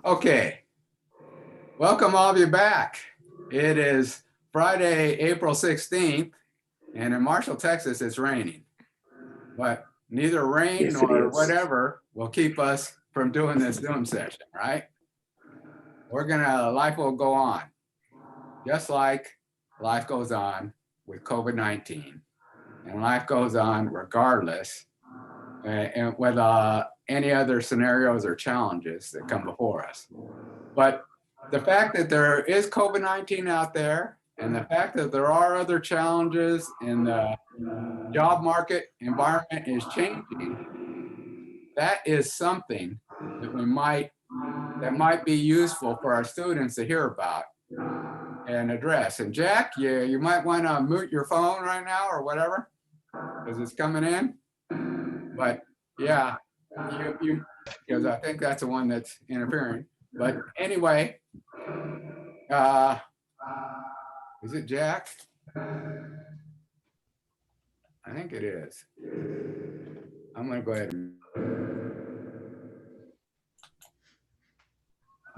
Okay, welcome all of you back. It is Friday, April 16th, and in Marshall, Texas, it's raining. But neither rain Yes, it nor is. whatever will keep us from doing this Zoom session, right? Life will go on, just like life goes on with COVID-19. And life goes on regardless, and with any other scenarios or challenges that come before us. But the fact that there is COVID-19 out there, and the fact that there are other challenges in the job market environment is changing, that is something that might be useful for our students to hear about and address. And Jack, you might want to mute your phone right now or whatever, because it's coming in. But yeah, because I think that's the one that's interfering. But anyway, is it Jack? I think it is. I'm going to go ahead and.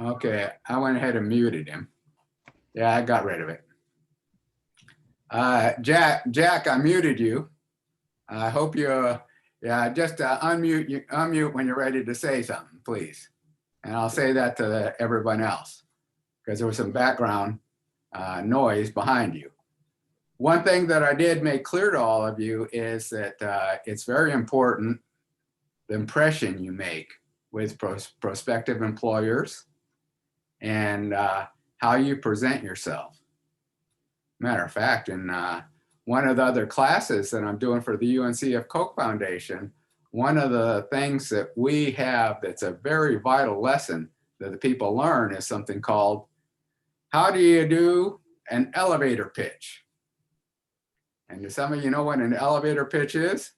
Okay, I went ahead and muted him. Yeah, I got rid of it. Jack, I muted you. I hope you, just unmute when you're ready to say something, please. And I'll say that to everyone else, because there was some background noise behind you. One thing that I did make clear to all of you is that it's very important the impression you make with prospective employers and how you present yourself. Matter of fact, in one of the other classes that I'm doing for the UNCF Koch Foundation, one of the things that we have that's a very vital lesson that the people learn is something called, how do you do an elevator pitch? And do some of you know what an elevator pitch is?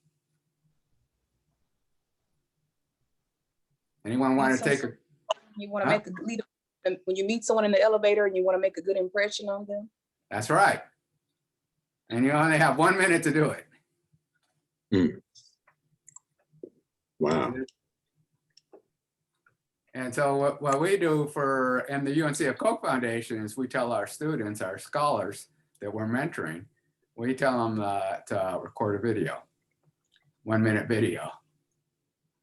Anyone want to take a? You want to make a lead when you meet someone in the elevator and you want to make a good impression on them? That's right. And you only have 1 minute to do it. Wow. And so what we do in the UNCF Koch Foundation is we tell our students, our scholars that we're mentoring, we tell them to record a video, 1 minute video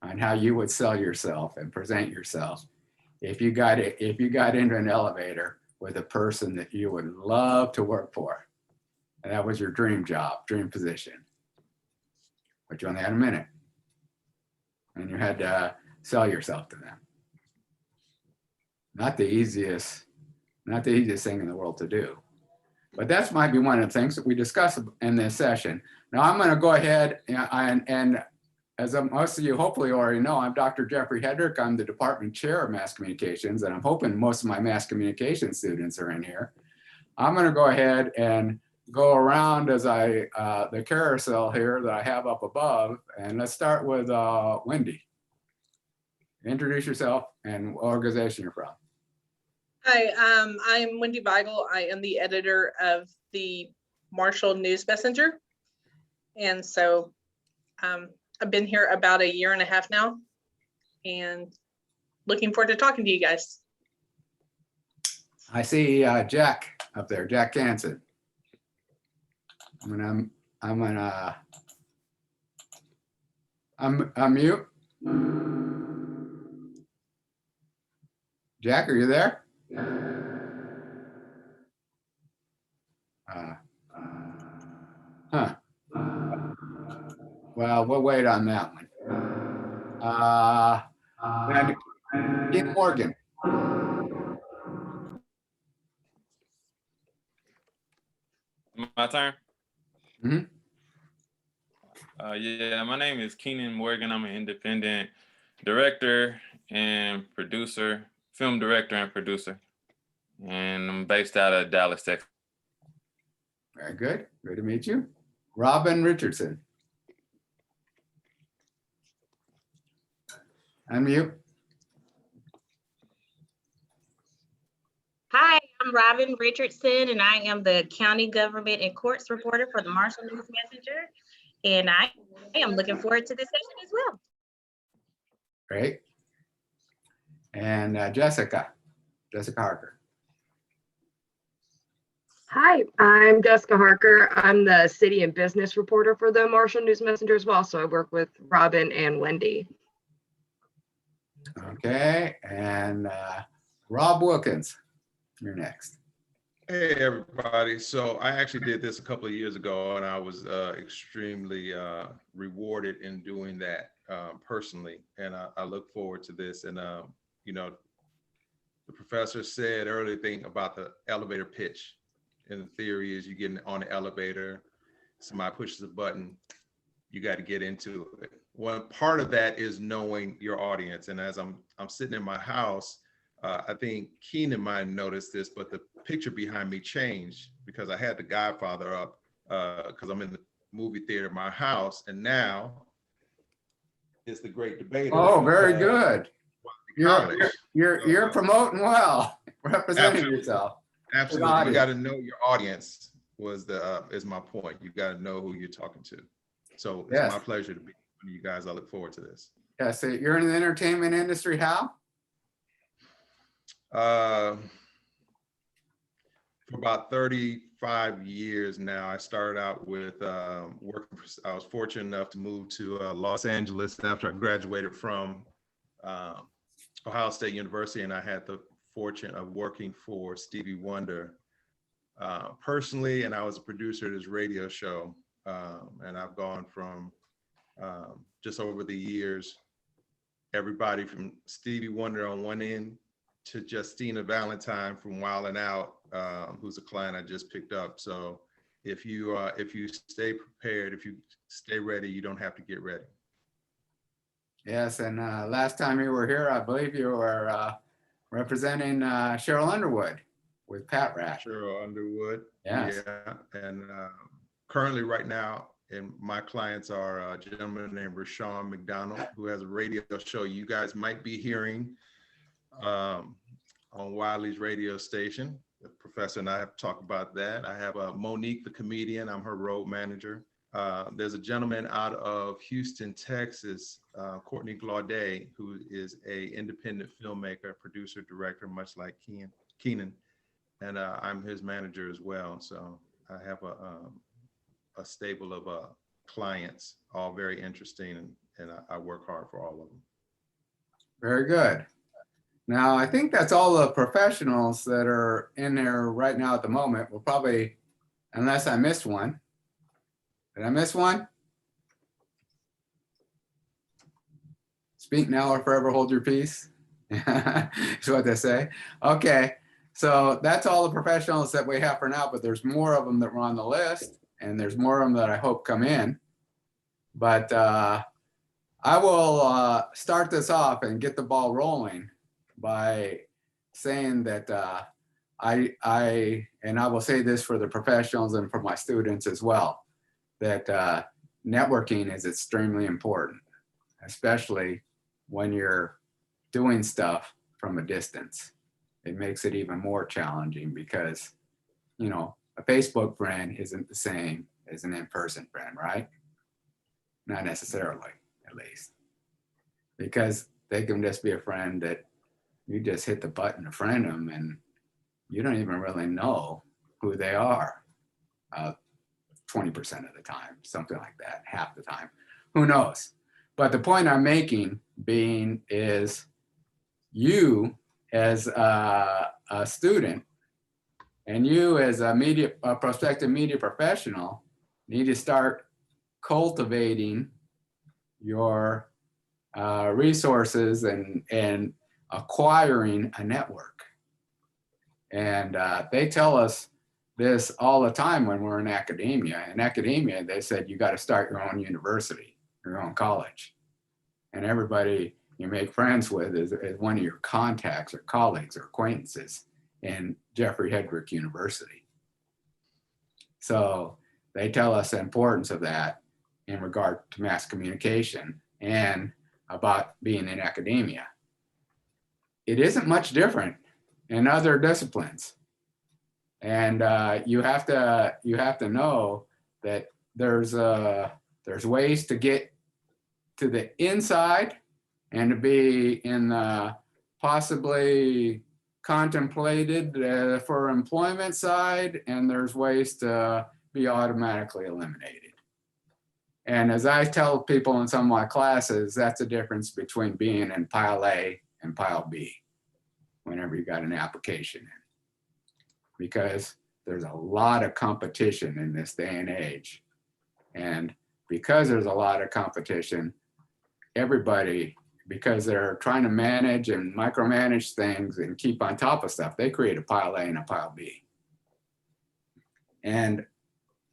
on how you would sell yourself and present yourself if you got into an elevator with a person that you would love to work for. And that was your dream job, dream position. But you only had a minute. And you had to sell yourself to them. Not the easiest thing in the world to do. But that might be one of the things that we discuss in this session. Now I'm going to go ahead and as most of you hopefully already know, I'm Dr. Jeffrey Hedrick. I'm the Department Chair of Mass Communications, and I'm hoping most of my mass communication students are in here. I'm going to go ahead and go around as the carousel here that I have up above, and let's start with Wendy. Introduce yourself and what organization you're from. Hi, I'm Wendy Weigel. I am the editor of the Marshall News Messenger. And so I've been here about 1.5 years now and looking forward to talking to you guys. I see Jack up there, Jack Canson. I'm gonna unmute. Jack, are you there? Well, we'll wait on that one. Keith Morgan. My turn? Mm-hmm. Yeah, my name is Keenan Morgan. I'm an independent director and producer, film director and producer. And I'm based out of Dallas, Texas. Very good. Good to meet you. Robin Richardson. Unmute. Hi, I'm Robin Richardson, and I am the County Government and Courts reporter for the Marshall News Messenger. And I am looking forward to this session as well. Great. And Jessica Harker. Hi, I'm Jessica Harker. I'm the city and business reporter for the Marshall News Messenger as well. So I work with Robin and Wendy. Okay, and Rob Wilkins, you're next. Hey, everybody. So I actually did this a couple of years ago, and I was extremely rewarded in doing that personally. And I look forward to this. And, you know, the professor said earlier thing about the elevator pitch. And the theory is you get on the elevator, somebody pushes a button, you got to get into it. One part of that is knowing your audience. And as I'm sitting in my house, I think Keenan might have noticed this, but the picture behind me changed because I had The Godfather up because I'm in the movie theater in my house, and now it's The Great Debater. Oh, very good. College. You're promoting well, representing yourself. Absolutely, you got to know your audience. Is my point. You got to know who you're talking to. So it's Yes. my pleasure to be with you guys. I look forward to this. Yeah, so you're in the entertainment industry, how? For about 35 years now. I started out with working. I was fortunate enough to move to Los Angeles after I graduated from Ohio State University, and I had the fortune of working for Stevie Wonder personally, and I was a producer of his radio show. And I've gone from just over the years, everybody from Stevie Wonder on one end to Justina Valentine from Wild 'N Out, who's a client I just picked up. So if you stay prepared, if you stay ready, you don't have to get ready. Yes, and last time you were here, I believe you were representing Cheryl Underwood with Pat Rack. Cheryl Underwood. Yes. Yeah, and currently right now, and my clients are a gentleman named Rashawn McDonald, who has a radio show you guys might be hearing on Wiley's radio station. The professor and I have talked about that. I have Monique, the comedian. I'm her road manager. There's a gentleman out of Houston, Texas, Courtney Glaudet, who is a independent filmmaker, producer, director, much like Keenan. And I'm his manager as well. So I have a stable of clients, all very interesting, and I work hard for all of them. Very good. Now, I think that's all the professionals that are in there right now at the moment. We'll probably, unless I missed one. Did I miss one? Speak now or forever hold your peace. Is what they say. Okay, so that's all the professionals that we have for now, but there's more of them that were on the list, and there's more of them that I hope come in. But I will start this off and get the ball rolling by saying that I will say this for the professionals and for my students as well, that networking is extremely important, especially when you're doing stuff from a distance. It makes it even more challenging because, you know, a Facebook friend isn't the same as an in-person friend, right? Not necessarily, at least. Because they can just be a friend that you just hit the button to friend them and you don't even really know who they are 20% of the time, something like that, half the time. Who knows? But the point I'm making being is you as a student and you as a prospective media professional need to start cultivating your resources and acquiring a network. And they tell us this all the time when we're in academia. In academia, they said you got to start your own university, your own college. And everybody you make friends with is one of your contacts or colleagues or acquaintances in Jeffrey Hedrick University. So they tell us the importance of that in regard to mass communication and about being in academia. It isn't much different in other disciplines. And you have to know that there's ways to get to the inside and to be in the possibly contemplated for employment side, and there's ways to be automatically eliminated. And as I tell people in some of my classes, that's the difference between being in pile A and pile B whenever you got an application in. Because there's a lot of competition in this day and age. And because there's a lot of competition, everybody, because they're trying to manage and micromanage things and keep on top of stuff, they create a pile A and a pile B. And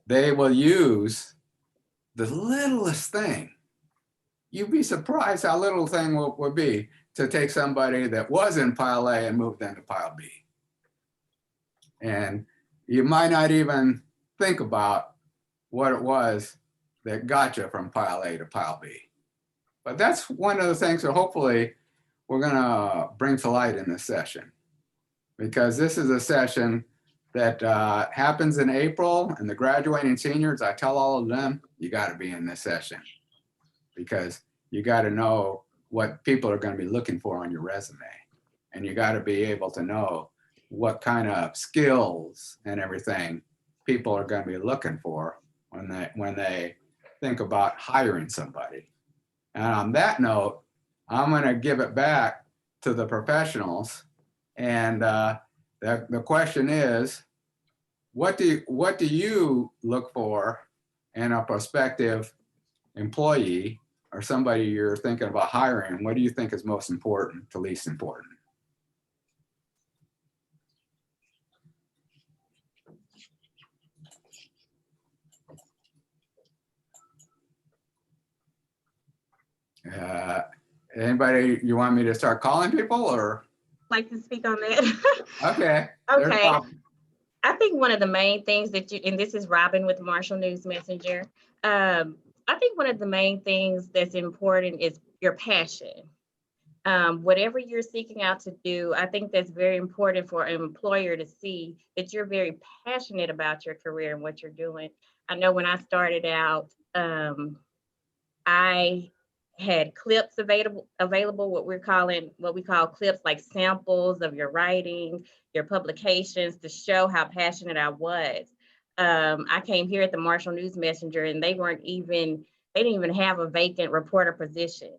they will use the littlest thing. You'd be surprised how little thing would be to take somebody that was in pile A and move them to pile B. And you might not even think about what it was that got you from pile A to pile B. But that's one of the things that hopefully we're gonna bring to light in this session. Because this is a session that happens in April, and the graduating seniors, I tell all of them, you gotta be in this session. Because you gotta know what people are gonna be looking for on your resume. And you gotta be able to know what kind of skills and everything people are gonna be looking for when they think about hiring somebody. And on that note, I'm gonna give it back to the professionals. And the question is, what do you look for in a prospective employee or somebody you're thinking about hiring? What do you think is most important to least important? Anybody, you want me to start calling people or? Like to speak on that? Okay. Okay. I think one of the main things that you, and this is Robin with Marshall News Messenger. I think one of the main things that's important is your passion. Whatever you're seeking out to do, I think that's very important for an employer to see that you're very passionate about your career and what you're doing. I know when I started out, I had clips available, what we call clips, like samples of your writing, your publications, to show how passionate I was. I came here at the Marshall News Messenger, and they didn't even have a vacant reporter position.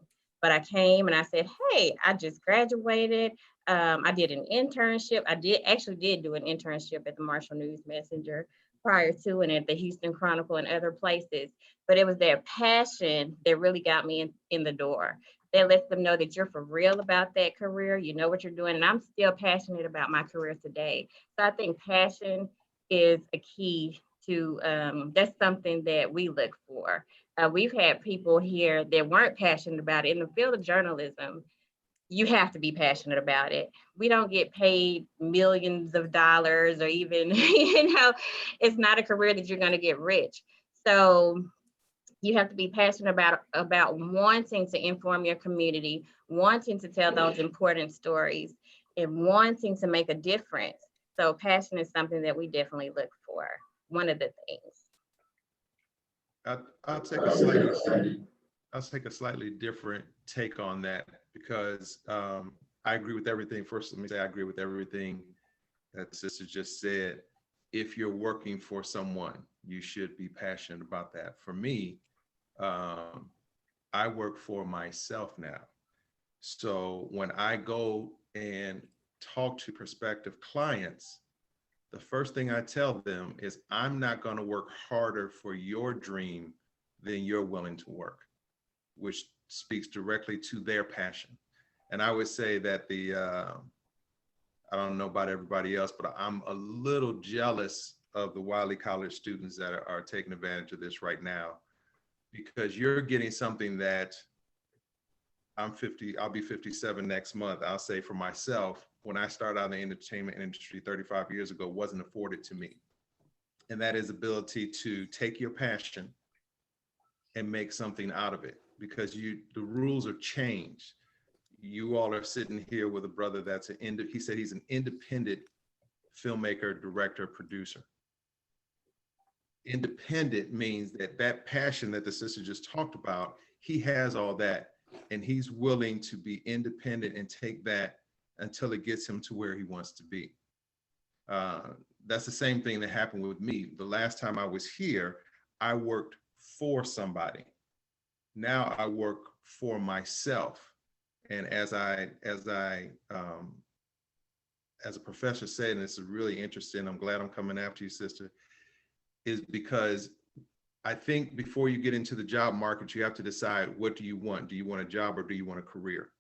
But I came and I said, hey, I just graduated. I did an internship. I actually did do an internship at the Marshall News Messenger prior to, and at the Houston Chronicle and other places. But it was their passion that really got me in the door. That lets them know that you're for real about that career. You know what you're doing. And I'm still passionate about my career today. So I think passion is a key to, that's something that we look for. We've had people here that weren't passionate about it. In the field of journalism, you have to be passionate about it. We don't get paid millions of dollars, or even, it's not a career that you're going to get rich. So you have to be passionate about wanting to inform your community, wanting to tell those important stories, and wanting to make a difference. So passion is something that we definitely look for. One of the things. I'll take a slightly different take on that, because I agree with everything. First, let me say I agree with everything that the sister just said. If you're working for someone, you should be passionate about that. For me, I work for myself now. So when I go and talk to prospective clients, the first thing I tell them is, I'm not going to work harder for your dream than you're willing to work, which speaks directly to their passion. And I would say that I don't know about everybody else, but I'm a little jealous of the Wiley College students that are taking advantage of this right now, because you're getting something that I'm 50, I'll be 57 next month. I'll say for myself, when I started out in the entertainment industry 35 years ago, wasn't afforded to me. And that is ability to take your passion and make something out of it, because the rules are changed. You all are sitting here with a brother that's he said he's an independent filmmaker, director, producer. Independent means that passion that the sister just talked about, he has all that, and he's willing to be independent and take that until it gets him to where he wants to be. That's the same thing that happened with me. The last time I was here, I worked for somebody. Now I work for myself. And as a professor said, and this is really interesting, I'm glad I'm coming after you, sister, is because I think before you get into the job market, you have to decide, what do you want? Do you want a job or do you want a career?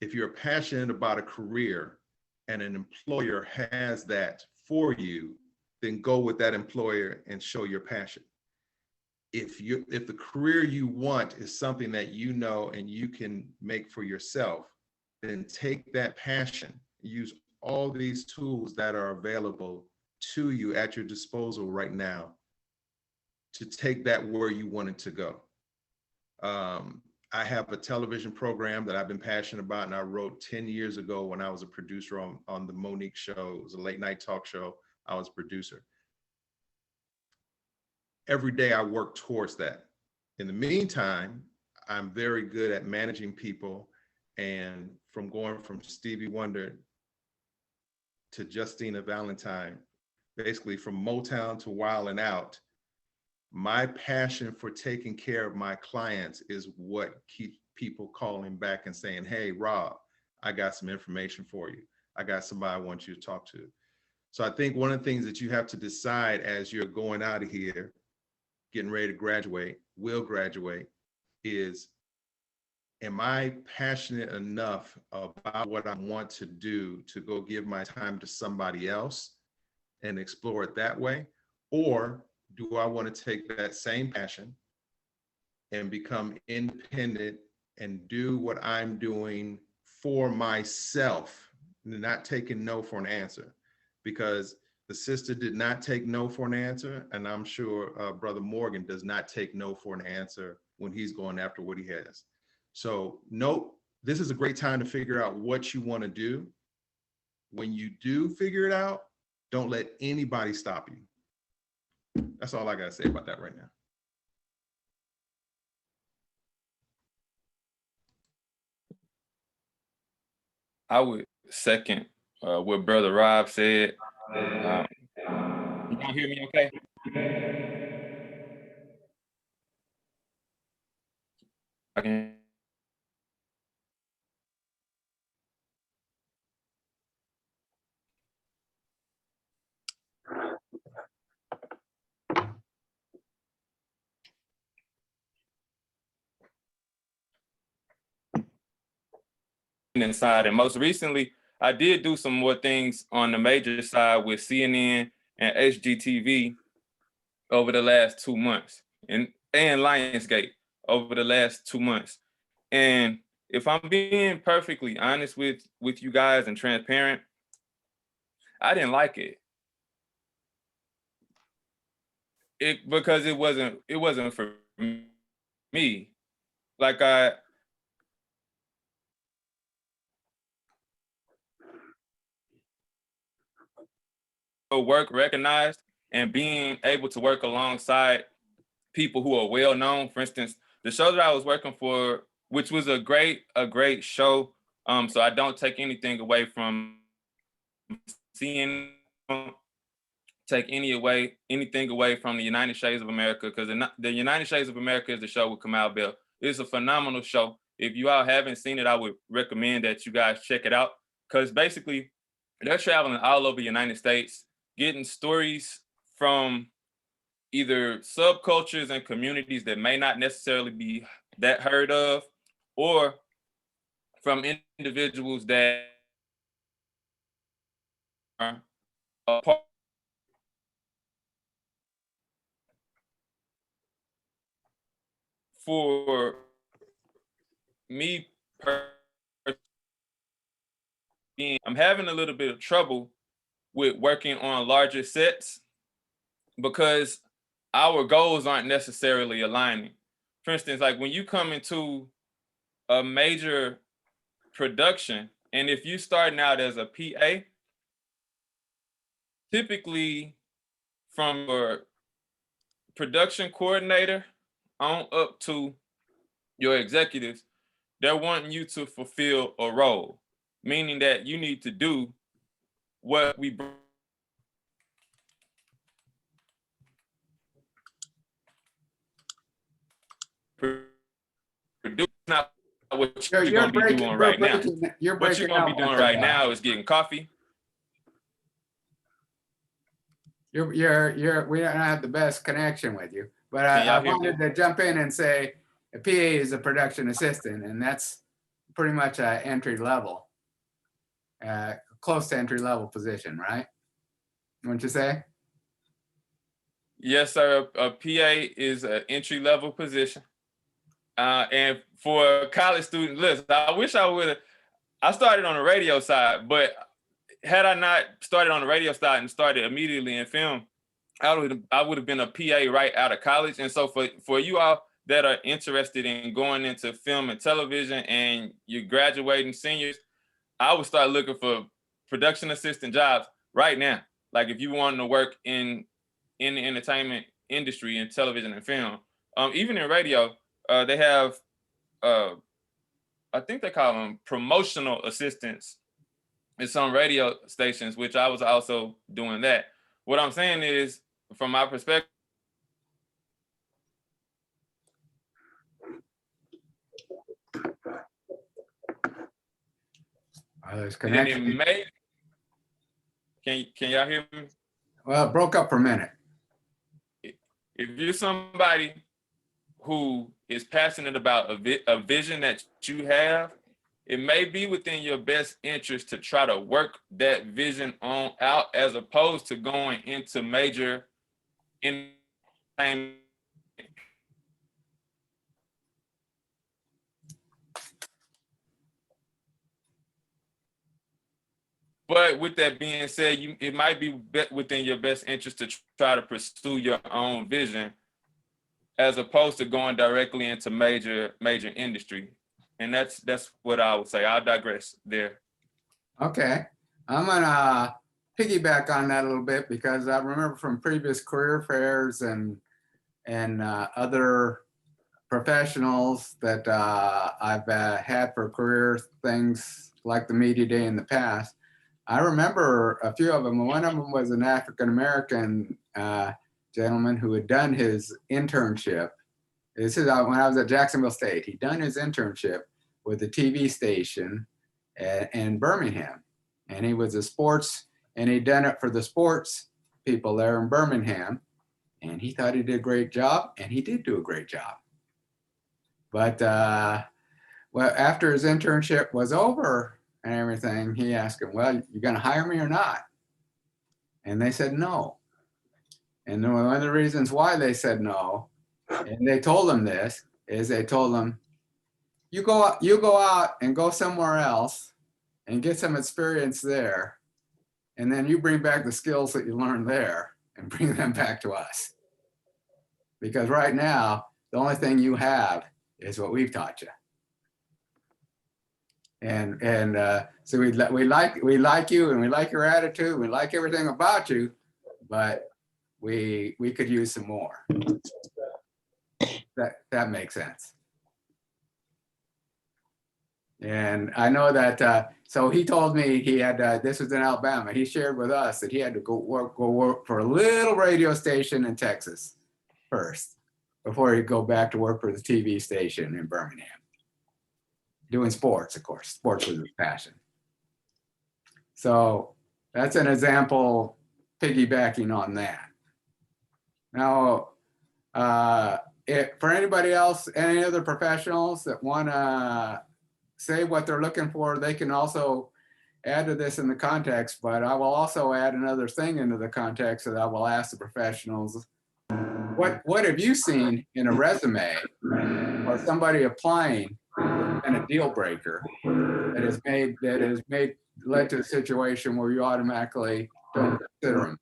If you're passionate about a career and an employer has that for you, then go with that employer and show your passion. If the career you want is something that you know and you can make for yourself, then take that passion, use all these tools that are available to you at your disposal right now to take that where you want it to go. I have a television program that I've been passionate about, and I wrote 10 years ago when I was a producer on the Monique show. It was a late night talk show. I was a producer. Every day I work towards that. In the meantime, I'm very good at managing people, and from going from Stevie Wonder to Justina Valentine, basically from Motown to Wild 'N Out, my passion for taking care of my clients is what keeps people calling back and saying, hey, Rob, I got some information for you. I got somebody I want you to talk to. So I think one of the things that you have to decide as you're going out of here, getting ready to graduate, will graduate, is, am I passionate enough about what I want to do to go give my time to somebody else and explore it that way? Or do I want to take that same passion and become independent and do what I'm doing for myself, not taking no for an answer? Because the sister did not take no for an answer, and I'm sure Brother Morgan does not take no for an answer when he's going after what he has. So no, this is a great time to figure out what you want to do. When you do figure it out, don't let anybody stop you. That's all I got to say about that right now. I would second what Brother Rob said. You can hear me okay? I can. Inside, and most recently I did do some more things on the major side with CNN and HGTV over the last 2 months, and Lionsgate over the last 2 months. And if I'm being perfectly honest with you guys and transparent, I didn't like it. Because it wasn't for me. Like work recognized and being able to work alongside people who are well known. For instance, the show that I was working for, which was a great show. So I don't take anything away from seeing, take anything away from the United Shades of America, because the United Shades of America is the show with Kamal Bell. It's a phenomenal show. If you all haven't seen it, I would recommend that you guys check it out, because basically they're traveling all over the United States, getting stories from either subcultures and communities that may not necessarily be that heard of, or from individuals that are a part. For me, I'm having a little bit of trouble with working on larger sets because our goals aren't necessarily aligning. For instance, like when you come into a major production, and if you're starting out as a PA, typically from your production coordinator on up to your executives, they're wanting you to fulfill a role. meaning that you need to do what we produce, not what you're going to be doing right now. What you're going to be doing right now is getting coffee. We don't have the best connection with you, but I wanted to jump in and say a PA is a production assistant, and that's pretty much an entry level, close to entry level position, right? Wouldn't you say? Yes, sir. A PA is an entry level position. And for college students, listen, I wish I started on the radio side, but had I not started on the radio side and started immediately in film, I would have been a PA right out of college. And so for you all that are interested in going into film and television and you're graduating seniors, I would start looking for production assistant jobs right now. Like if you want to work in the entertainment industry in television and film, even in radio, they have, I think they call them promotional assistants in some radio stations, which I was also doing that. What I'm saying is, from my perspective, can y'all hear me? Well, it broke up for a minute. If you're somebody who is passionate about a vision that you have, it may be within your best interest to try to work that vision on out as opposed to going into major entertainment. But with that being said, it might be within your best interest to try to pursue your own vision as opposed to going directly into major industry. And that's what I would say. I'll digress there. Okay, I'm gonna piggyback on that a little bit because I remember from previous career fairs and other professionals that I've had for career things like the media day in the past. I remember a few of them. One of them was an African-American gentleman who had done his internship. This is when I was at Jacksonville State. He'd done his internship with the TV station in Birmingham. And he was and he'd done it for the sports people there in Birmingham. And he thought he did a great job, and he did do a great job. But well, after his internship was over and everything, he asked him, well, you gonna hire me or not? And they said no. And one of the reasons why they said no, and they told him this, is they told him, you go out and go somewhere else and get some experience there. And then you bring back the skills that you learned there and bring them back to us. Because right now, the only thing you have is what we've taught you. And so we like you, and we like your attitude, we like everything about you, but we could use some more. That makes sense. And I know that, so he told me he had, this was in Alabama, he shared with us that he had to go work for a little radio station in Texas first, before he'd go back to work for the TV station in Birmingham. Doing sports, of course. Sports was his passion. So that's an example piggybacking on that. Now, for anybody else, any other professionals that want to say what they're looking for, they can also add to this in the context, but I will also add another thing into the context that I will ask the professionals. What have you seen in a resume or somebody applying and a deal breaker that has led to a situation where you automatically don't consider them,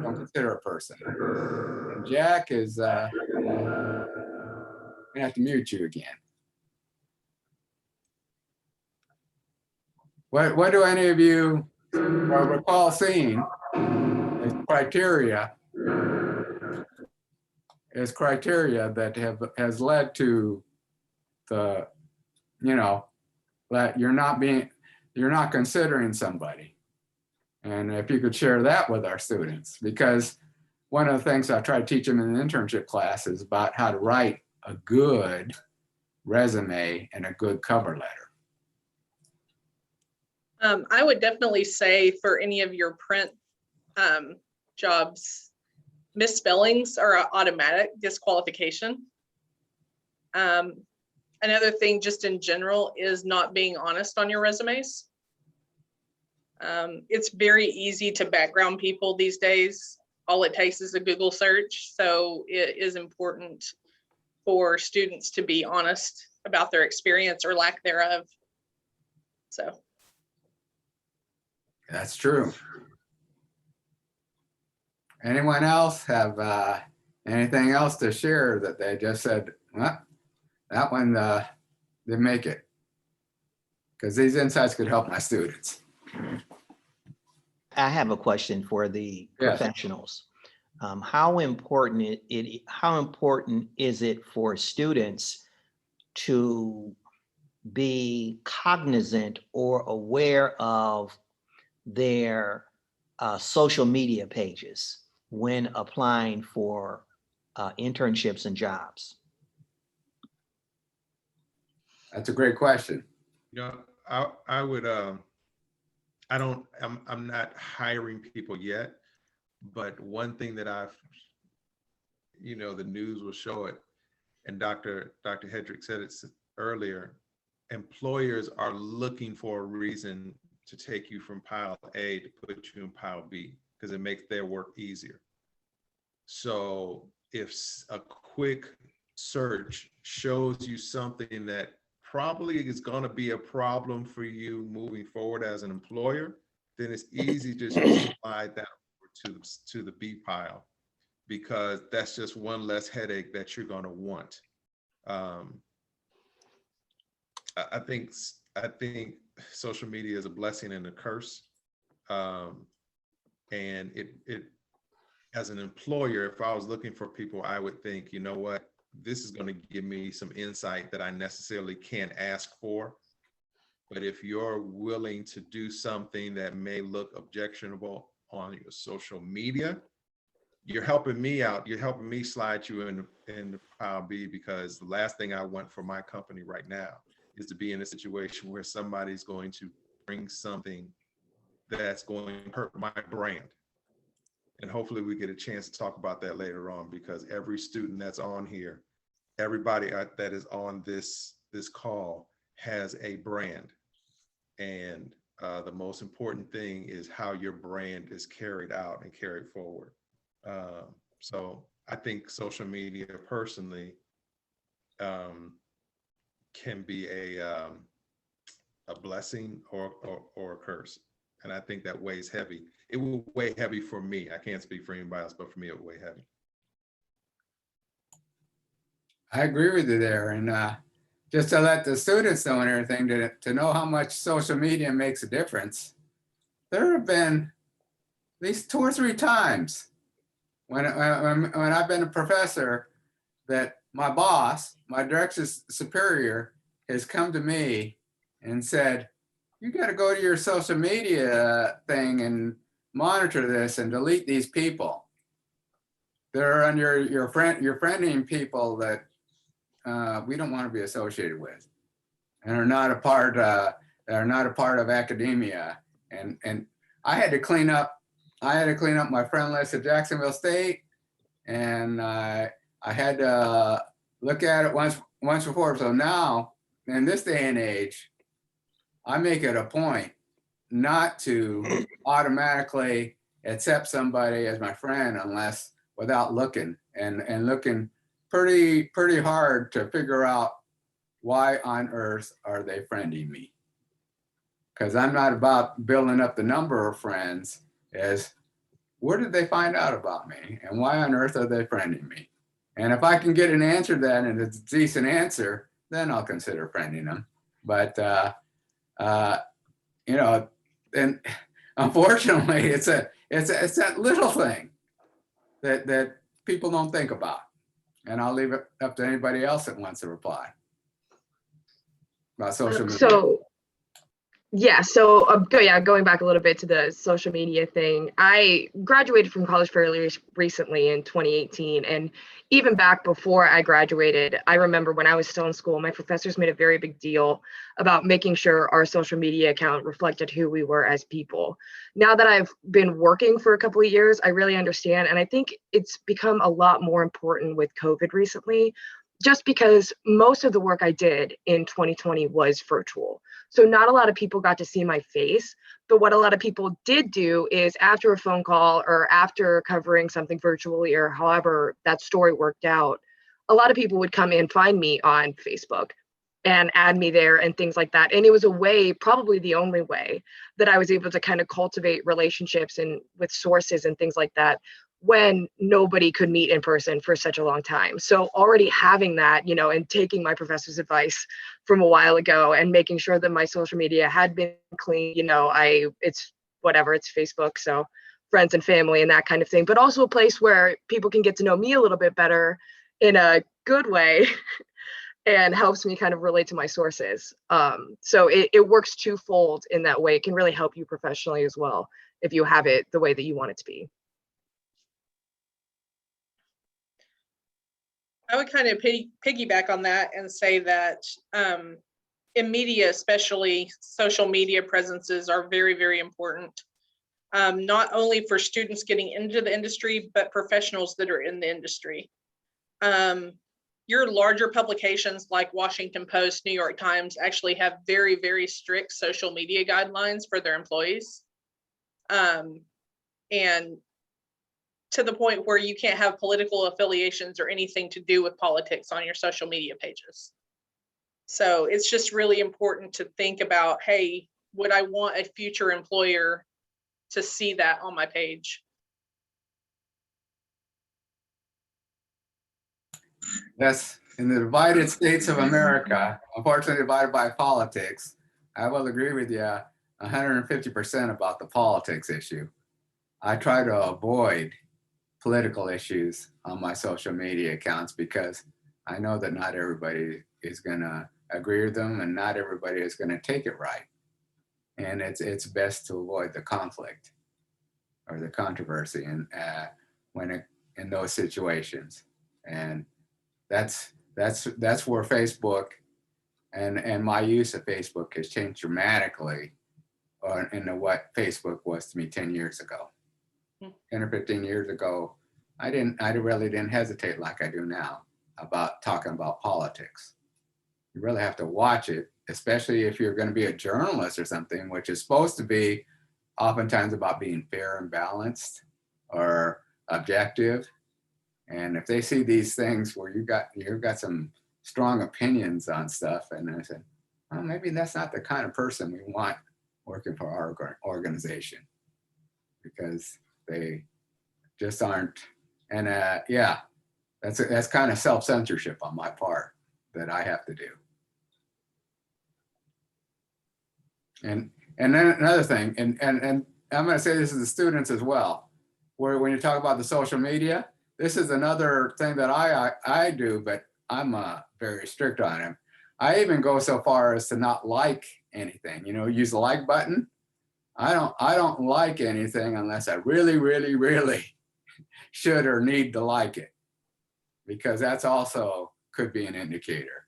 don't consider a person? And Jack is, I'm gonna have to mute you again. What do any of you recall seeing as criteria that has led to the, that you're not being, you're not considering somebody. And if you could share that with our students, because one of the things I try to teach them in the internship class is about how to write a good resume and a good cover letter. I would definitely say for any of your print jobs, misspellings are an automatic disqualification. Another thing just in general is not being honest on your resumes. It's very easy to background people these days. All it takes is a Google search. So it is important for students to be honest about their experience or lack thereof. So. That's true. Anyone else have anything else to share that they just said, well, that one didn't make it? Because these insights could help my students. I have a question for the Yes. professionals. How important is it for students to be cognizant or aware of their social media pages when applying for internships and jobs? That's a great question. You know, I would, I'm not hiring people yet, but one thing that I've, you know, the news will show it, and Dr. Hedrick said it earlier, employers are looking for a reason to take you from pile A to put you in pile B because it makes their work easier. So if a quick search shows you something that probably is going to be a problem for you moving forward as an employer, then it's easy to just slide that over to the B pile, because that's just one less headache that you're going to want. I think social media is a blessing and a curse. And it as an employer, if I was looking for people, I would think, you know what, this is going to give me some insight that I necessarily can't ask for. But if you're willing to do something that may look objectionable on your social media, you're helping me out. You're helping me slide you in pile B, because the last thing I want for my company right now is to be in a situation where somebody's going to bring something that's going to hurt my brand. And hopefully we get a chance to talk about that later on, because every student that's on here, everybody that is on this call has a brand. And the most important thing is how your brand is carried out and carried forward. So I think social media personally can be a blessing or a curse. And I think that weighs heavy. It will weigh heavy for me. I can't speak for anybody else, but for me, it will weigh heavy. I agree with you there. And just to let the students know and everything, to know how much social media makes a difference, there have been at least 2 or 3 times when I've been a professor that my boss, my direct superior, has come to me and said, you got to go to your social media thing and monitor this and delete these people. They're on your friending people that we don't want to be associated with, and are not a part of academia. And I had to clean up my friend list at Jacksonville State, and I had to look at it once before. So now, in this day and age, I make it a point not to automatically accept somebody as my friend unless without looking and looking pretty hard to figure out why on earth are they friending me. Because I'm not about building up the number of friends, as where did they find out about me and why on earth are they friending me? And if I can get an answer to that and it's a decent answer, then I'll consider friending them. But you know, and unfortunately, it's that little thing that people don't think about. And I'll leave it up to anybody else that wants to reply about social media. So Yeah, so going back a little bit to the social media thing, I graduated from college fairly recently in 2018. And even back before I graduated, I remember when I was still in school, my professors made a very big deal about making sure our social media account reflected who we were as people. Now that I've been working for a couple of years, I really understand. And I think it's become a lot more important with COVID recently, just because most of the work I did in 2020 was virtual. So not a lot of people got to see my face, but what a lot of people did do is after a phone call or after covering something virtually or however that story worked out, a lot of people would come and find me on Facebook and add me there and things like that. And it was a way, probably the only way, that I was able to kind of cultivate relationships and with sources and things like that when nobody could meet in person for such a long time. So already having that, and taking my professor's advice from a while ago and making sure that my social media had been clean, it's whatever, it's Facebook, so friends and family and that kind of thing, but also a place where people can get to know me a little bit better in a good way and helps me kind of relate to my sources. So it works twofold in that way. It can really help you professionally as well if you have it the way that you want it to be. I would kind of piggyback on that and say that in media, especially social media presences are very, very important. Not only for students getting into the industry, but professionals that are in the industry. Your larger publications like Washington Post, New York Times actually have very, very strict social media guidelines for their employees. And to the point where you can't have political affiliations or anything to do with politics on your social media pages. So it's just really important to think about, hey, would I want a future employer to see that on my page? Yes, in the divided states of America, unfortunately divided by politics, I will agree with you 150% about the politics issue. I try to avoid political issues on my social media accounts because I know that not everybody is going to agree with them and not everybody is going to take it right. And it's best to avoid the conflict or the controversy in those situations. And that's where Facebook and my use of Facebook has changed dramatically into what Facebook was to me 10 years ago. 10 or 15 years ago, I really didn't hesitate like I do now about talking about politics. You really have to watch it, especially if you're going to be a journalist or something, which is supposed to be oftentimes about being fair and balanced or objective. And if they see these things where you've got some strong opinions on stuff, and I said, well, maybe that's not the kind of person we want working for our organization, because they just aren't. And yeah, that's kind of self-censorship on my part that I have to do. And then another thing, and I'm going to say this to the students as well, where when you talk about the social media, this is another thing that I do, but I'm very strict on it. I even go so far as to not like anything. Use the like button. I don't like anything unless I really, really, really should or need to like it, because that's also could be an indicator.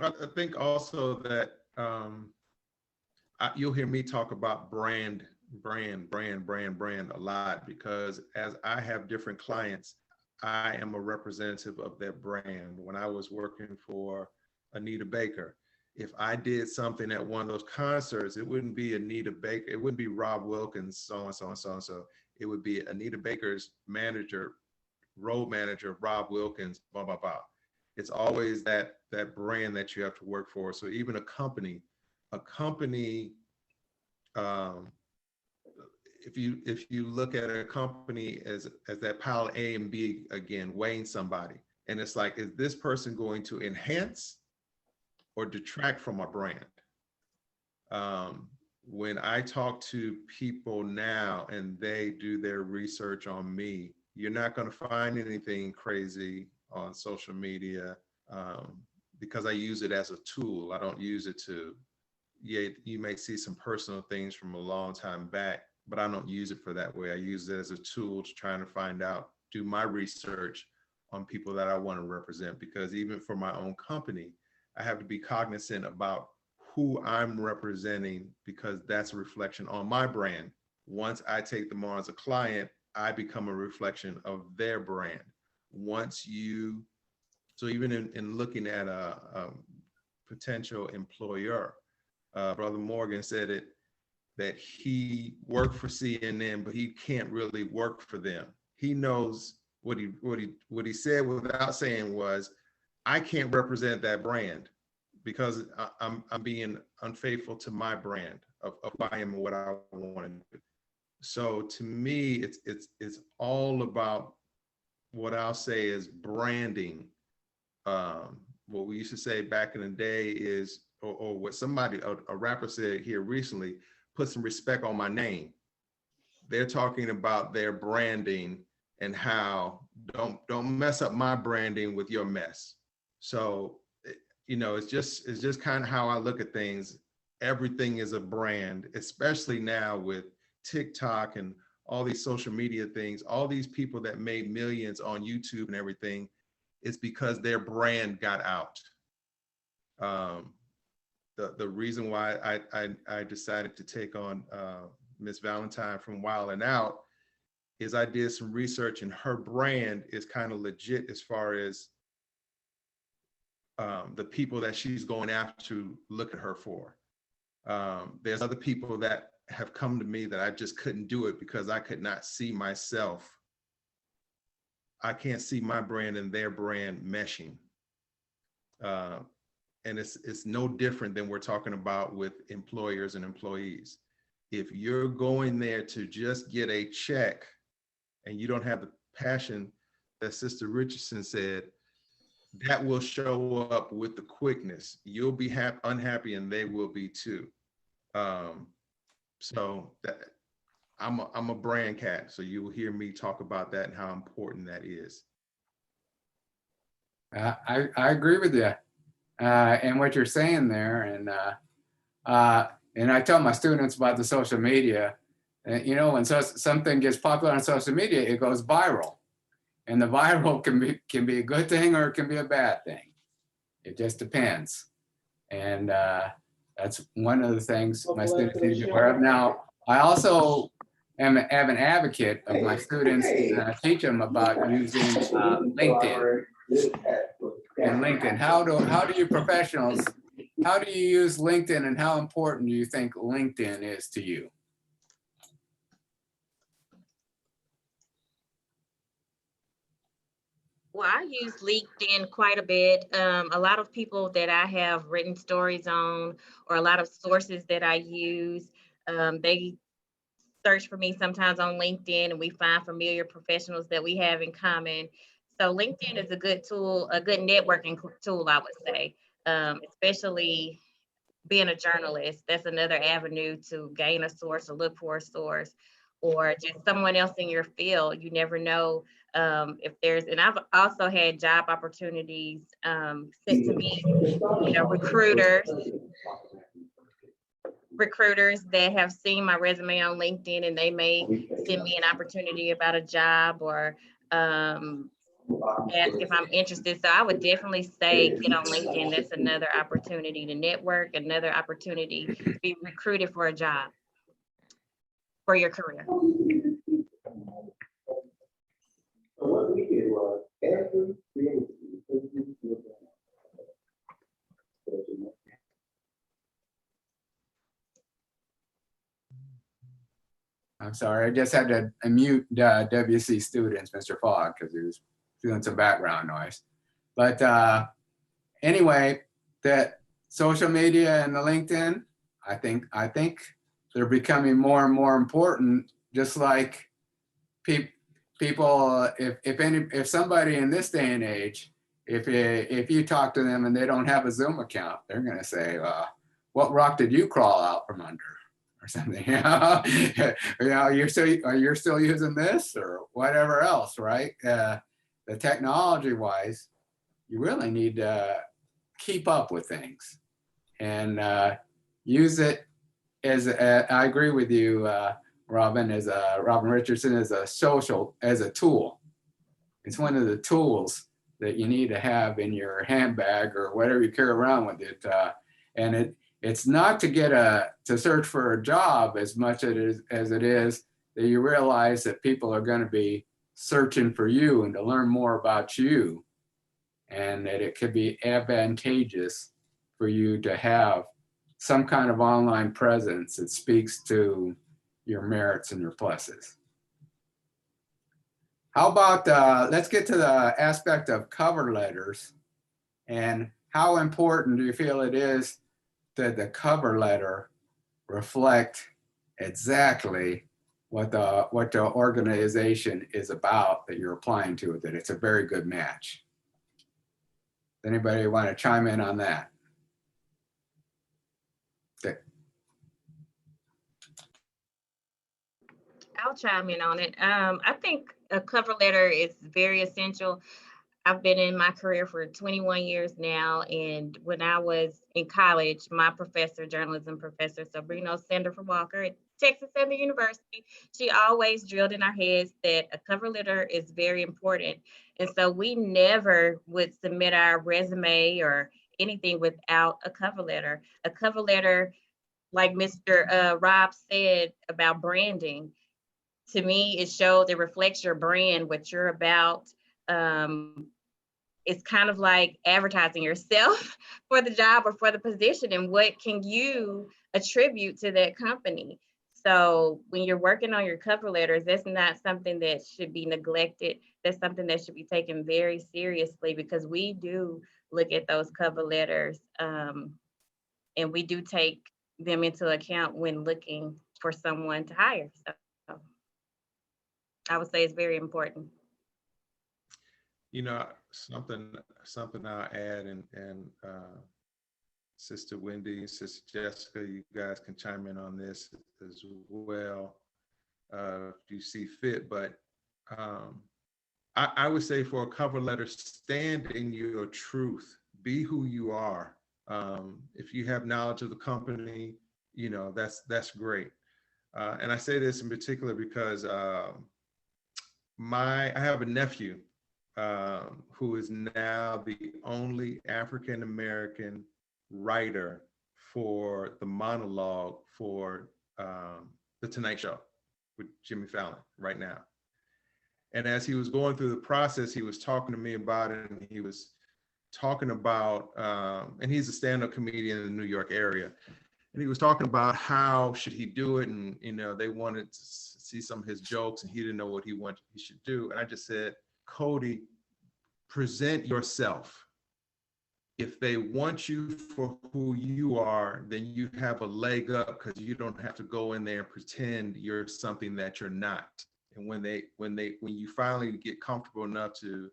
I think also that you'll hear me talk about brand a lot, because as I have different clients, I am a representative of that brand. When I was working for Anita Baker, if I did something at one of those concerts, it wouldn't be Anita Baker, it wouldn't be Rob Wilkins, so and so and so and so. It would be Anita Baker's manager, road manager, Rob Wilkins, blah, blah, blah. It's always that brand that you have to work for. So even a company, if you look at a company as that pile A and B again, weighing somebody, and it's like, is this person going to enhance or detract from our brand? When I talk to people now and they do their research on me, you're not going to find anything crazy on social media. because I use it as a tool. I don't use it to, yeah, you may see some personal things from a long time back, but I don't use it for that way. I use it as a tool to try to find out, do my research on people that I want to represent, because even for my own company, I have to be cognizant about who I'm representing, because that's a reflection on my brand. Once I take them on as a client, I become a reflection of their brand. So even in looking at a potential employer, Brother Morgan said it, that he worked for CNN, but he can't really work for them. He knows what he said without saying was, I can't represent that brand because I'm being unfaithful to my brand of I am what I want to do. So to me, it's all about what I'll say is branding. What we used to say back in the day is, or what somebody, a rapper said here recently, put some respect on my name. They're talking about their branding and how don't mess up my branding with your mess. So, it's just kind of how I look at things. Everything is a brand, especially now with TikTok and all these social media things, all these people that made millions on YouTube and everything, it's because their brand got out. The reason why I decided to take on Miss Valentine from Wild and Out is I did some research, and her brand is kind of legit as far as the people that she's going after to look at her for. There's other people that have come to me that I just couldn't do it because I could not see myself. I can't see my brand and their brand meshing. And it's no different than we're talking about with employers and employees. If you're going there to just get a check and you don't have the passion that Sister Richardson said, that will show up with the quickness. You'll be unhappy and they will be too. So that I'm a brand cat. So you will hear me talk about that and how important that is. I agree with you and what you're saying there. And I tell my students about the social media, when something gets popular on social media, it goes viral. And the viral can be a good thing or it can be a bad thing. It just depends. And that's one of the things my students need to be aware of. Now, I also am an advocate of my students, and I teach them about using LinkedIn. And LinkedIn, how do you professionals, how do you use LinkedIn, and how important do you think LinkedIn is to you? Well, I use LinkedIn quite a bit. A lot of people that I have written stories on, or a lot of sources that I use, they search for me sometimes on LinkedIn, and we find familiar professionals that we have in common. So LinkedIn is a good tool, a good networking tool, I would say, especially being a journalist. That's another avenue to gain a source or look for a source, or just someone else in your field. You never know if there's, and I've also had job opportunities sent to me, recruiters that have seen my resume on LinkedIn, and they may send me an opportunity about a job, or ask if I'm interested. So I would definitely say get on LinkedIn. That's another opportunity to network, another opportunity to be recruited for a job, for your career. What we did was every I'm sorry, I just had to mute WC students, Mr. Fogg, because he was doing some background noise. But anyway, that social media and the LinkedIn, I think they're becoming more and more important. Just like people, if somebody in this day and age, if you talk to them and they don't have a Zoom account, they're going to say, "What rock did you crawl out from under?" Or something. You're still using this or whatever else, right? The technology wise, you really need to keep up with things and use it as I agree with you, Robin, Robin Richardson, as a tool. It's one of the tools that you need to have in your handbag or whatever you carry around with it. And it's not to search for a job as much as it is that you realize that people are going to be searching for you and to learn more about you, and that it could be advantageous for you to have some kind of online presence that speaks to your merits and your pluses. How about, let's get to the aspect of cover letters, and how important do you feel it is that the cover letter reflect exactly what the organization is about that you're applying to, that it's a very good match? Anybody want to chime in on that? Okay. I'll chime in on it. I think a cover letter is very essential. I've been in my career for 21 years now, and when I was in college, my professor, journalism professor, Sabrina Sanderford Walker at Texas A&M University, she always drilled in our heads that a cover letter is very important. And so we never would submit our resume or anything without a cover letter. A cover letter, like Mr. Rob said about branding, to me, it shows, it reflects your brand, what you're about. It's kind of like advertising yourself for the job or for the position, and what can you attribute to that company. So when you're working on your cover letters, that's not something that should be neglected. That's something that should be taken very seriously, because we do look at those cover letters, and we do take them into account when looking for someone to hire. So I would say it's very important. You know, something I'll add, and Sister Wendy, Sister Jessica, you guys can chime in on this as well if you see fit. But I would say, for a cover letter, stand in your truth, be who you are. If you have knowledge of the company, you know, that's great. And I say this in particular because I have a nephew who is now the only African-American writer for the monologue for The Tonight Show with Jimmy Fallon right now. And as he was going through the process, he was talking to me about it, and he was talking about, and he's a stand-up comedian in the New York area. And he was talking about how should he do it, and you know, they wanted to see some of his jokes, and he didn't know what he should do. And I just said, Cody, present yourself. If they want you for who you are, then you have a leg up, because you don't have to go in there and pretend you're something that you're not. And when you finally get comfortable enough to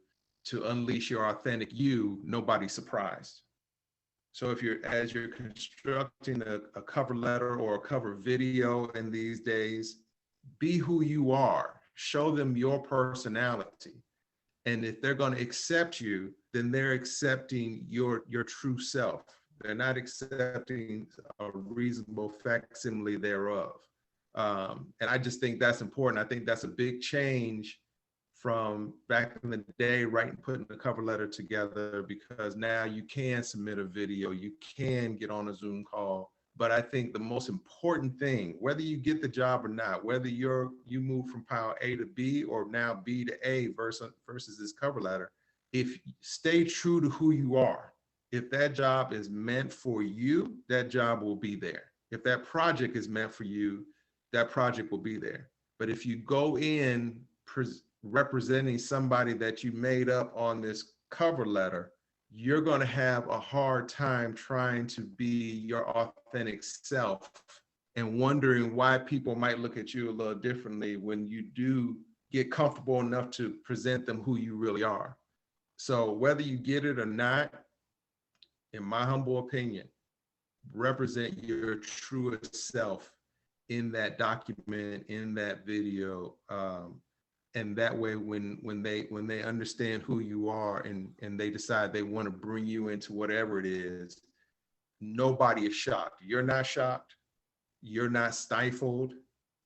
unleash your authentic you, nobody's surprised. So as you're constructing a cover letter or a cover video in these days, be who you are, show them your personality. And if they're going to accept you, then they're accepting your true self. They're not accepting a reasonable facsimile thereof. And I just think that's important. I think that's a big change from back in the day, putting a cover letter together, because now you can submit a video, you can get on a Zoom call. But I think the most important thing, whether you get the job or not, whether you move from pile A to B or now B to A versus this cover letter, if stay true to who you are. If that job is meant for you, that job will be there. If that project is meant for you, that project will be there. But if you go in representing somebody that you made up on this cover letter, you're going to have a hard time trying to be your authentic self and wondering why people might look at you a little differently when you do get comfortable enough to present them who you really are. So whether you get it or not, in my humble opinion, represent your truest self in that document, in that video, And that way, when they understand who you are and they decide they want to bring you into whatever it is, nobody is shocked. You're not shocked. You're not stifled.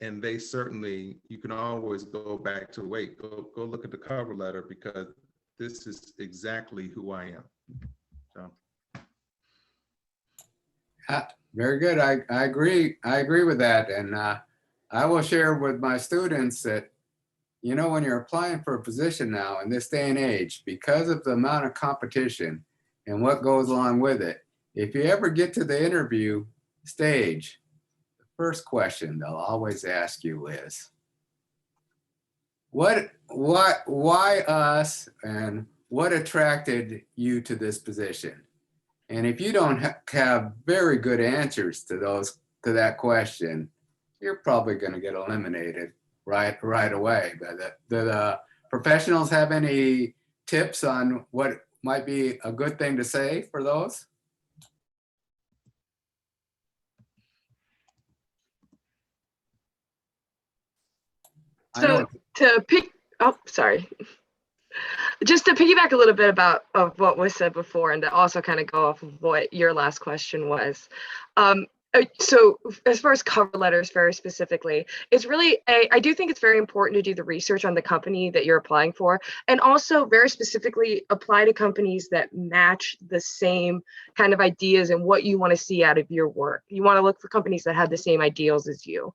And they certainly, you can always go back to, wait, go look at the cover letter, because this is exactly who I am. So. Very good. I agree. I agree with that. And I will share with my students that, you know, when you're applying for a position now in this day and age, because of the amount of competition and what goes along with it, if you ever get to the interview stage, the first question they'll always ask you is, why us, and what attracted you to this position? And if you don't have very good answers to that question, you're probably going to get eliminated right away. But do the professionals have any tips on what might be a good thing to say for those? So just to piggyback a little bit of what was said before, and to also kind of go off of what your last question was. So as far as cover letters, very specifically, it's really, I do think it's very important to do the research on the company that you're applying for, and also very specifically apply to companies that match the same kind of ideas and what you want to see out of your work. You want to look for companies that have the same ideals as you.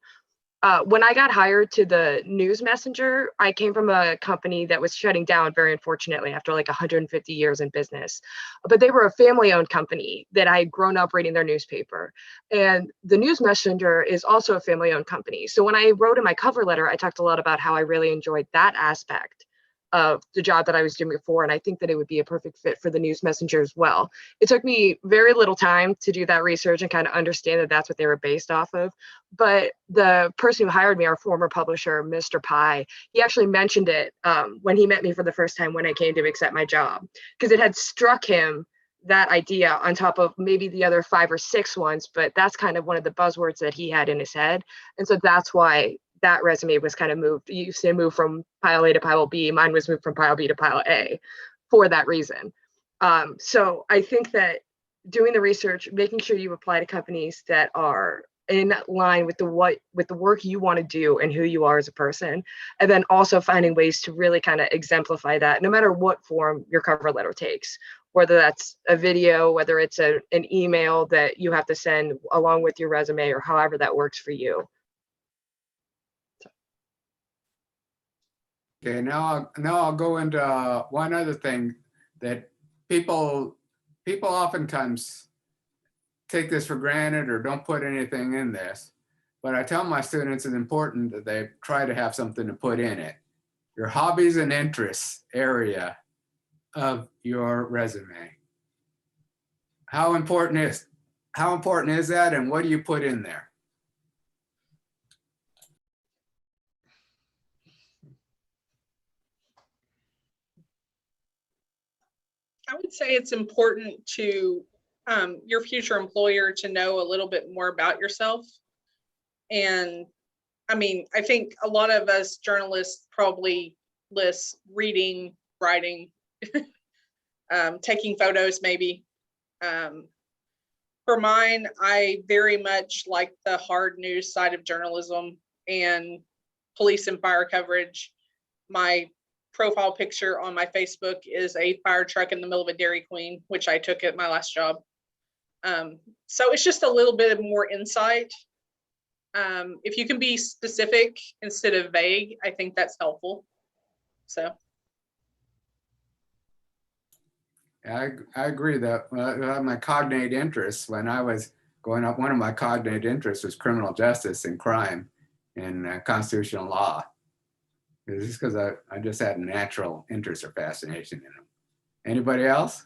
When I got hired to the news messenger, I came from a company that was shutting down, very unfortunately, after like 150 years in business. But they were a family-owned company that I had grown up reading their newspaper. And the news messenger is also a family-owned company. So when I wrote in my cover letter, I talked a lot about how I really enjoyed that aspect of the job that I was doing before. And I think that it would be a perfect fit for the news messenger as well. It took me very little time to do that research and kind of understand that that's what they were based off of. But the person who hired me, our former publisher, Mr. Pye, he actually mentioned it when he met me for the first time when I came to accept my job, because it had struck him, that idea, on top of maybe the other 5 or 6 ones. But that's kind of one of the buzzwords that he had in his head. And so that's why that resume was kind of moved. You used to move from pile A to pile B. Mine was moved from pile B to pile A for that reason. So I think that doing the research, making sure you apply to companies that are in line with the work you want to do and who you are as a person, and then also finding ways to really kind of exemplify that, no matter what form your cover letter takes, whether that's a video, whether it's an email that you have to send along with your resume, or however that works for you. Okay, now I'll go into one other thing that people oftentimes take this for granted or don't put anything in this, but I tell my students it's important that they try to have something to put in it. Your hobbies and interests area of your resume. How important is that, and what do you put in there? I would say it's important to your future employer to know a little bit more about yourself. And I mean, I think a lot of us journalists probably list reading, writing, taking photos maybe. For mine, I very much like the hard news side of journalism and police and fire coverage. My profile picture on my Facebook is a fire truck in the middle of a Dairy Queen, which I took at my last job. So it's just a little bit of more insight. If you can be specific instead of vague, I think that's helpful. So. I agree that my cognate interests, when I was growing up, one of my cognate interests was criminal justice and crime and constitutional law. It's just because I just had a natural interest or fascination in them. Anybody else?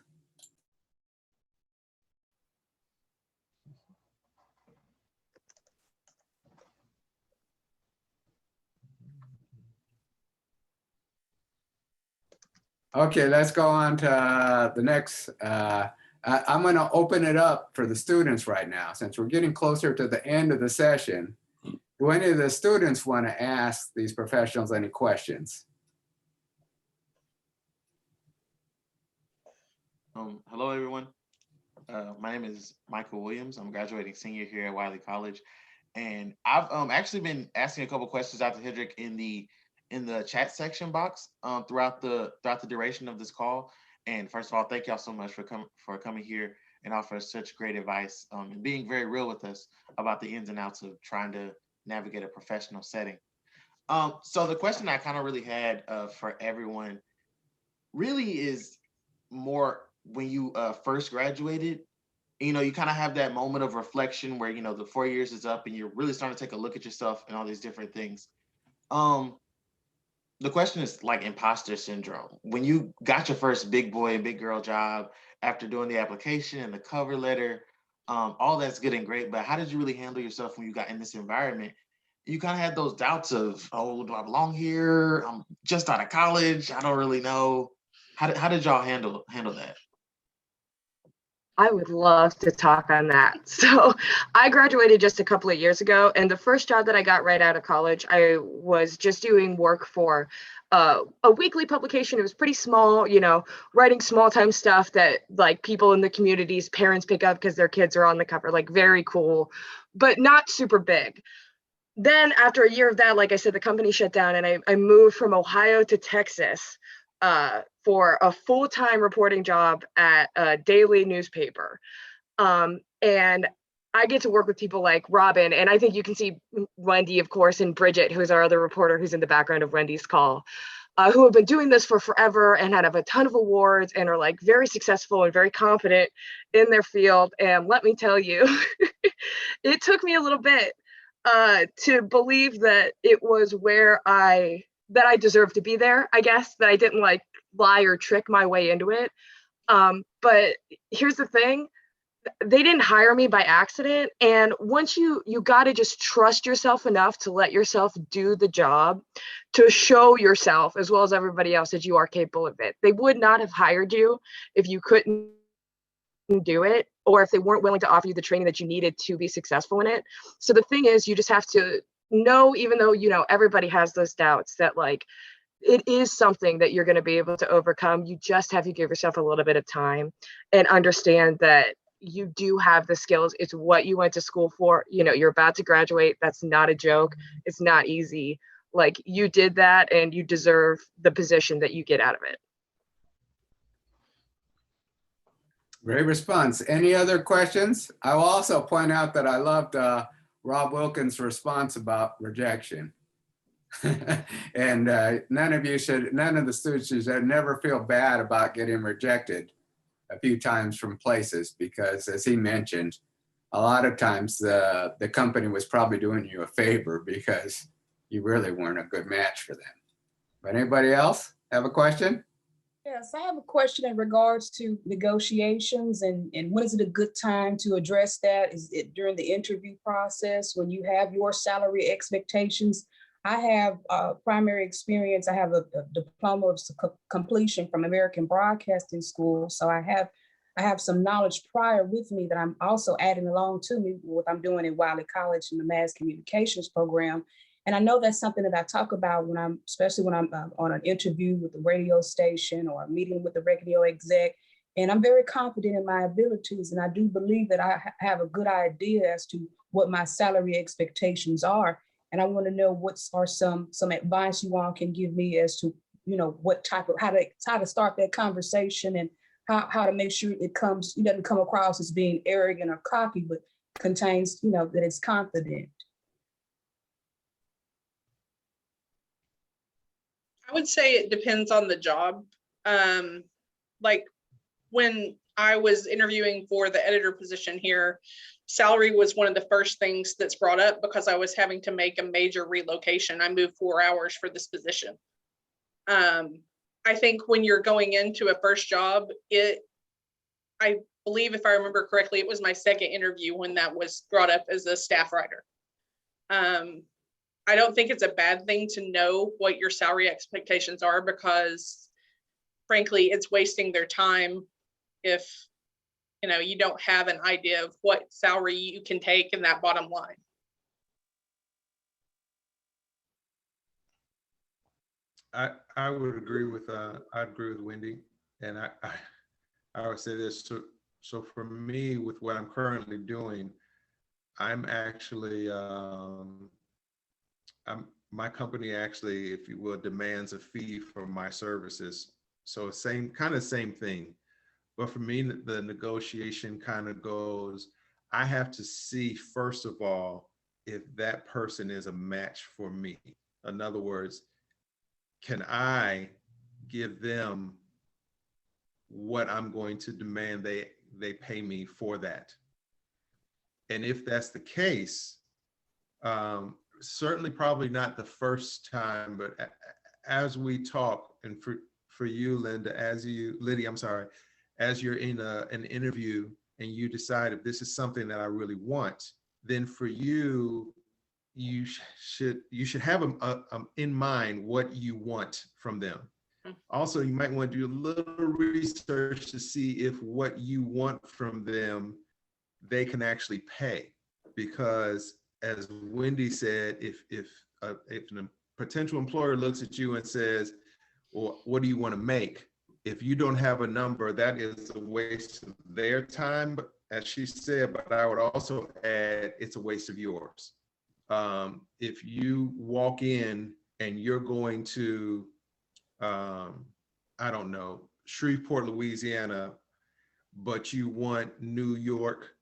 Okay, let's go on to the next. I'm going to open it up for the students right now, since we're getting closer to the end of the session. Do any of the students want to ask these professionals any questions? Hello, everyone. My name is Michael Williams. I'm a graduating senior here at Wiley College, and I've actually been asking a couple questions Dr. Hedrick in the chat section box throughout the duration of this call. And first of all, thank y'all so much for coming here and offering such great advice and being very real with us about the ins and outs of trying to navigate a professional setting. So the question I kind of really had for everyone really is more when you first graduated. You kind of have that moment of reflection where the 4 years is up and you're really starting to take a look at yourself and all these different things. The question is like imposter syndrome. When you got your first big boy and big girl job after doing the application and the cover letter, all that's good and great, but how did you really handle yourself when you got in this environment? You kind of had those doubts of, oh, do I belong here? I'm just out of college. I don't really know. How did y'all handle that? I would love to talk on that. So I graduated just a couple of years ago, and the first job that I got right out of college, I was just doing work for a weekly publication. It was pretty small, writing small time stuff that like people in the community's parents pick up because their kids are on the cover, like very cool, but not super big. Then after a year of that, like I said, the company shut down and I moved from Ohio to Texas for a full-time reporting job at a daily newspaper. And I get to work with people like Robin, and I think you can see Wendy, of course, and Bridget, who's our other reporter who's in the background of Wendy's call, who have been doing this for forever and have a ton of awards and are like very successful and very confident in their field. And let me tell you, it took me a little bit to believe that it was that I deserved to be there, I guess, that I didn't like lie or trick my way into it. But here's the thing, they didn't hire me by accident. And once you got to just trust yourself enough to let yourself do the job, to show yourself as well as everybody else that you are capable of it. They would not have hired you if you couldn't do it, or if they weren't willing to offer you the training that you needed to be successful in it. So the thing is, you just have to know, even though everybody has those doubts, that like it is something that you're going to be able to overcome. You just have to give yourself a little bit of time and understand that you do have the skills. It's what you went to school for. You're about to graduate. That's not a joke. It's not easy. Like, you did that and you deserve the position that you get out of it. Great response. Any other questions? I will also point out that I loved Rob Wilkins' response about rejection. And none of the students should never feel bad about getting rejected a few times from places, because as he mentioned, a lot of times the company was probably doing you a favor because you really weren't a good match for them. But anybody else have a question? Yes, I have a question in regards to negotiations and when is it a good time to address that? Is it during the interview process when you have your salary expectations? I have primary experience. I have a diploma of completion from American Broadcasting School. So I have some knowledge prior with me that I'm also adding along to me, what I'm doing at Wiley College in the mass communications program. And I know that's something that I talk about especially when I'm on an interview with the radio station or a meeting with the radio exec. And I'm very confident in my abilities. And I do believe that I have a good idea as to what my salary expectations are. And I want to know what are some advice you all can give me as to, what type of, how to start that conversation and how to make sure it doesn't come across as being arrogant or cocky, but contains, that it's confident. I would say it depends on the job. Like when I was interviewing for the editor position here, salary was one of the first things that's brought up because I was having to make a major relocation. I moved 4 hours for this position. I think when you're going into a first job, I believe if I remember correctly, it was my second interview when that was brought up as a staff writer. I don't think it's a bad thing to know what your salary expectations are, because frankly, it's wasting their time if you don't have an idea of what salary you can take in that bottom line. I would agree with Wendy, and I would say this. So for me, with what I'm currently doing, I'm actually, my company actually, if you will, demands a fee for my services. So same thing. But for me, the negotiation kind of goes, I have to see, first of all, if that person is a match for me. In other words, can I give them what I'm going to demand they pay me for that? And if that's the case, certainly probably not the first time, but as we talk, and for you, Lydia, I'm sorry, as you're in an interview and you decide if this is something that I really want, then for you, you should have in mind what you want from them. Also, you might want to do a little research to see if what you want from them, they can actually pay. Because as Wendy said, if a potential employer looks at you and says, well, what do you want to make? If you don't have a number, that is a waste of their time, but as she said, but I would also add, it's a waste of yours. If you walk in and you're going to, I don't know, Shreveport, Louisiana, but you want New York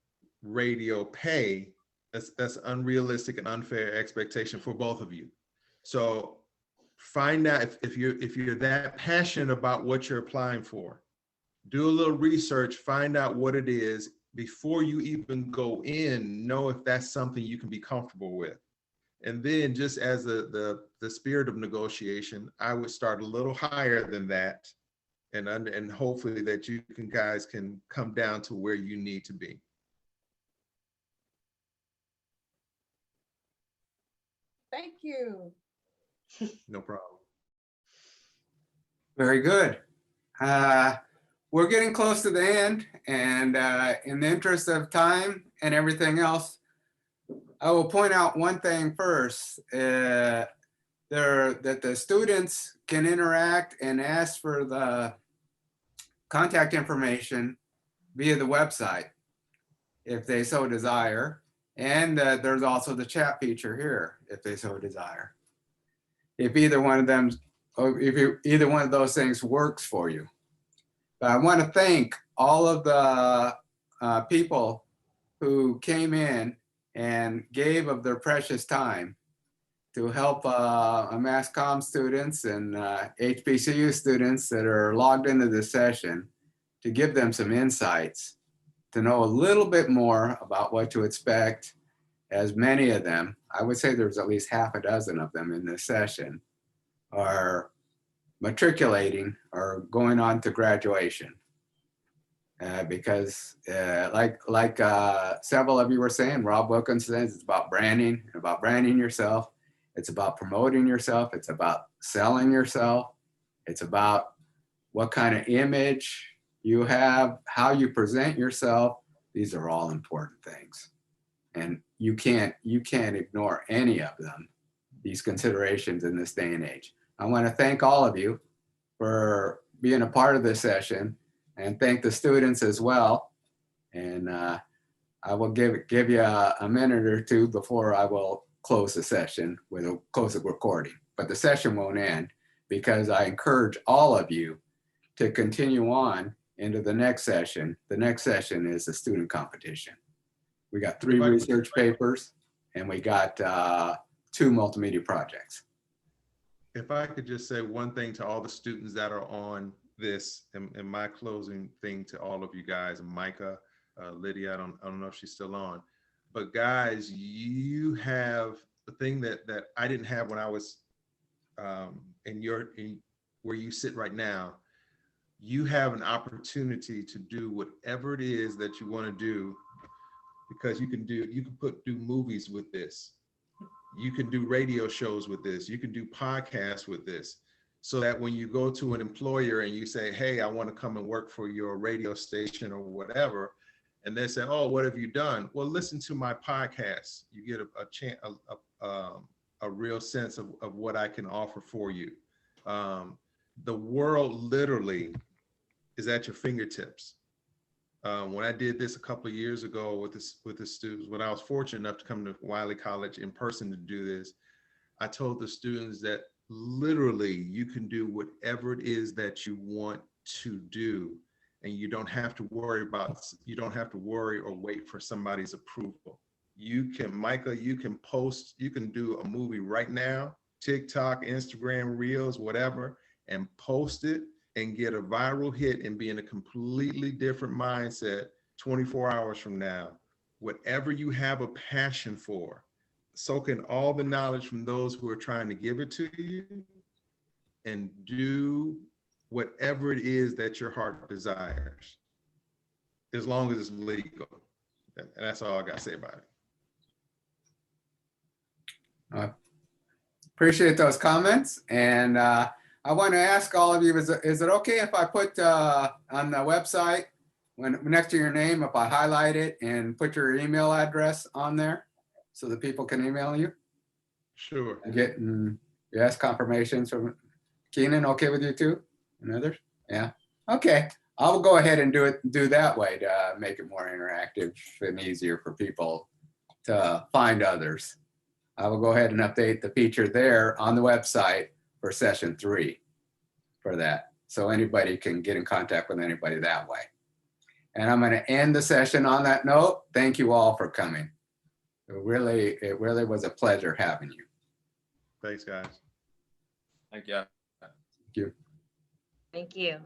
radio pay, that's unrealistic and unfair expectation for both of you. So find out if you're that passionate about what you're applying for, do a little research, find out what it is before you even go in, know if that's something you can be comfortable with. And then just as the spirit of negotiation, I would start a little higher than that, and hopefully that you guys can come down to where you need to be. Thank you. No problem. Very good. We're getting close to the end, and in the interest of time and everything else, I will point out one thing first, that the students can interact and ask for the contact information via the website if they so desire. And there's also the chat feature here if they so desire. If either one of them, or if either one of those things works for you. But I want to thank all of the people who came in and gave of their precious time to help mass comm students and HBCU students that are logged into this session, to give them some insights, to know a little bit more about what to expect, as many of them, I would say there's at least half a dozen of them in this session, are matriculating or going on to graduation. Because like several of you were saying, Rob Wilkins says, it's about branding yourself. It's about promoting yourself. It's about selling yourself. It's about what kind of image you have, how you present yourself. These are all important things. And you can't ignore any of them, these considerations in this day and age. I want to thank all of you for being a part of this session, and thank the students as well. And I will give you a minute or two before I will close the session with a close recording. But the session won't end, because I encourage all of you to continue on into the next session. The next session is the student competition. We got 3 research papers, and we got 2 multimedia projects. If I could just say one thing to all the students that are on this, and my closing thing to all of you guys, and Micah, Lydia, I don't know if she's still on, but guys, you have the thing that I didn't have when I was in where you sit right now. You have an opportunity to do whatever it is that you want to do, because you can do movies with this. You can do radio shows with this. You can do podcasts with this. So that when you go to an employer and you say, hey, I want to come and work for your radio station or whatever, and they say, oh, what have you done? Well, listen to my podcast. You get a real sense of what I can offer for you. The world literally is at your fingertips. When I did this a couple of years ago with the students, when I was fortunate enough to come to Wiley College in person to do this, I told the students that literally you can do whatever it is that you want to do, and you don't have to worry or wait for somebody's approval. You can, Micah, you can post, you can do a movie right now, TikTok, Instagram, Reels, whatever, and post it and get a viral hit and be in a completely different mindset 24 hours from now. Whatever you have a passion for, soak in all the knowledge from those who are trying to give it to you, and do whatever it is that your heart desires, as long as it's legal. And that's all I got to say about it. Appreciate those comments. And I want to ask all of you, is it okay if I put on the website, when next to your name, if I highlight it and put your email address on there so that people can email you? Sure. Yes, confirmations from Keenan, okay with you too? And others? Yeah, okay. I'll go ahead and do that way to make it more interactive and easier for people to find others. I will go ahead and update the feature there on the website for session 3 for that. So anybody can get in contact with anybody that way. And I'm going to end the session on that note. Thank you all for coming. It really was a pleasure having you. Thanks, guys. Thank you. Thank you. Thank you.